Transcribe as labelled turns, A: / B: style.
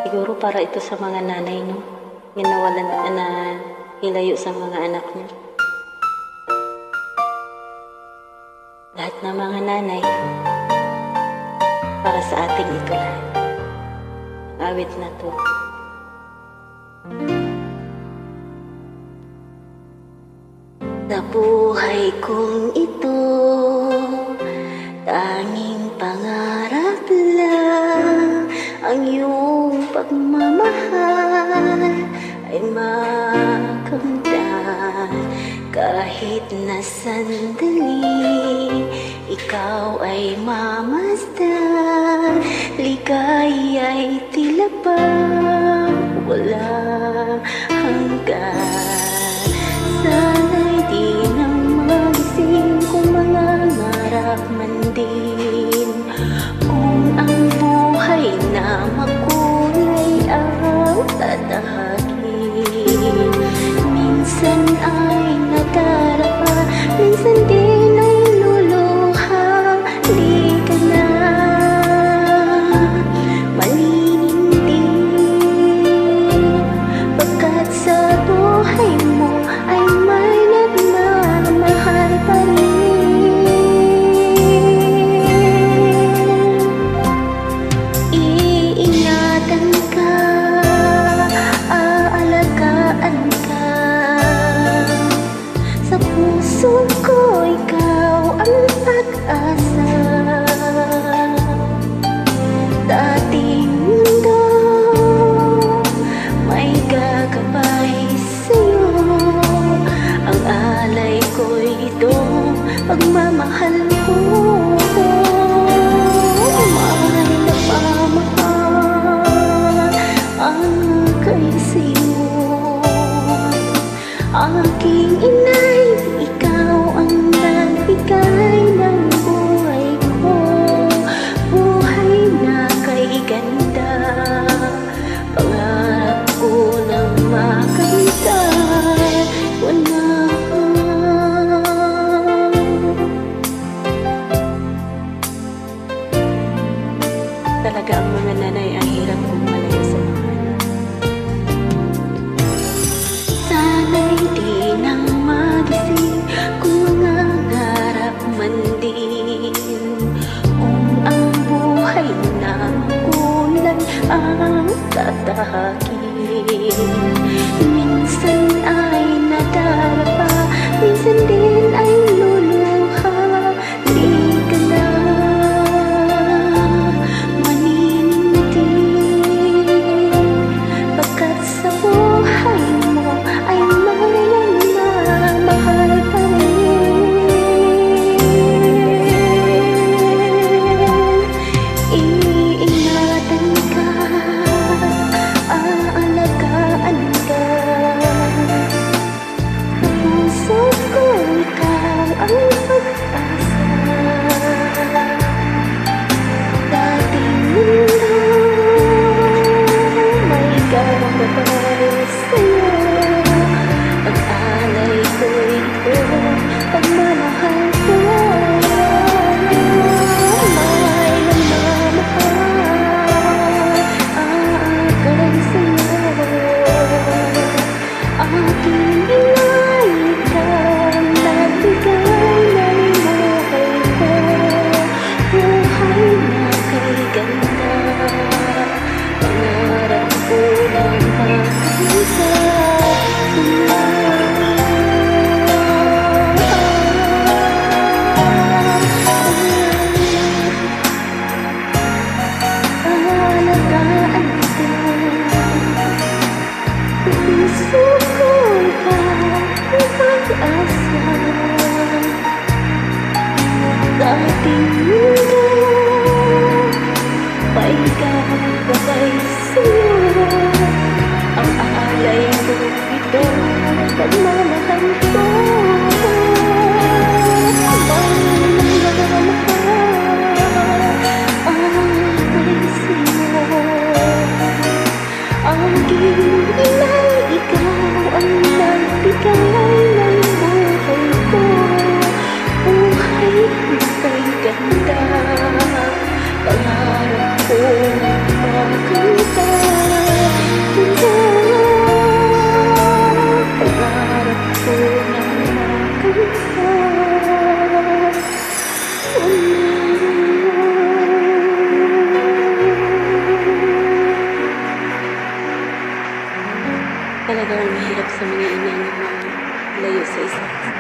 A: Siguro para ito sa mga nanay, no? Yung nawalan na hilayo sa mga anak niya. Lahat ng mga nanay, para sa ating ito lahat. Ang awit na to. Sa buhay kong ito, tanging pangarap lang ang iyong pagmamahal ay makamtan. Kahit na sandali, ikaw ay mamasdan. Ligaya'y tila ba walang hanggan. Sana'y di nang magising kung mangangarap man din. Kung ang buhay na makulay ang tatahagin. Minsan ay nadarapa, minsan din ay luluha. Di ka na maninindi, pagkat sa buhay mo ay may nagmamahal pa rin. Iingatan ka, aalagaan ka. Sa puso ko ikaw ang pag-asa. Dating mundo may gagabay sa'yo. Ang alay ko'y itong pagmamahal ko. Mahal na pamahal ang kaisiyo. Aking inay, ikaw ang nagbigay ng buhay ko. Buhay na kay ganda, pangarap ko nang makamtan ko na. Talaga ang mga nanay ang hirap kong malayo sa mga anak. Sana'y di nang magising kung mga
B: Talagang mahirap sa mga ina na layo sa isa